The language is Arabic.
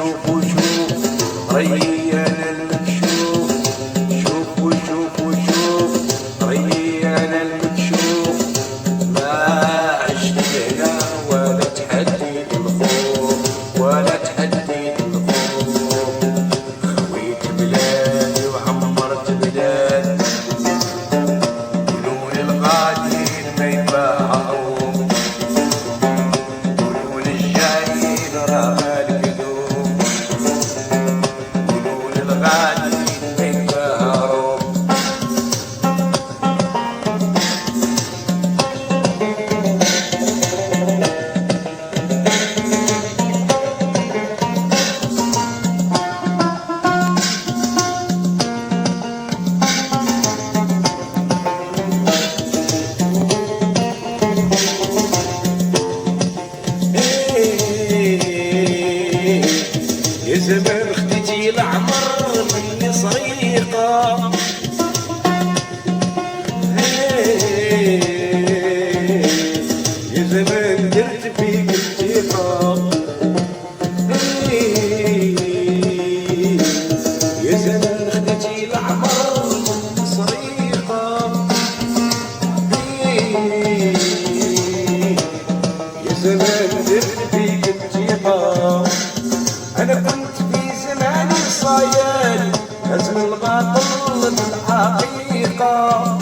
شوف وشوف ريان المكشوف، شوف وشوف وشوف ريان المكشوف، ما عشت هنا ولا تحديت الخوف ولا تحديت الخوف. خويت بلادي وعمرت بلاد، قولوا للغاديين ما يباهوا، قولوا للجايين راه القدوم، قولوا للغاديين ما يباهوا. يا زمان خديتي العمر مني صريقة، يا زمان درت فيك الثقة، يا زمان خديتي العمر مني صريقة، يا زمان درت فيك الثقة. أنا كنت في زماني صياد، لازم الباطل بالحقيقة.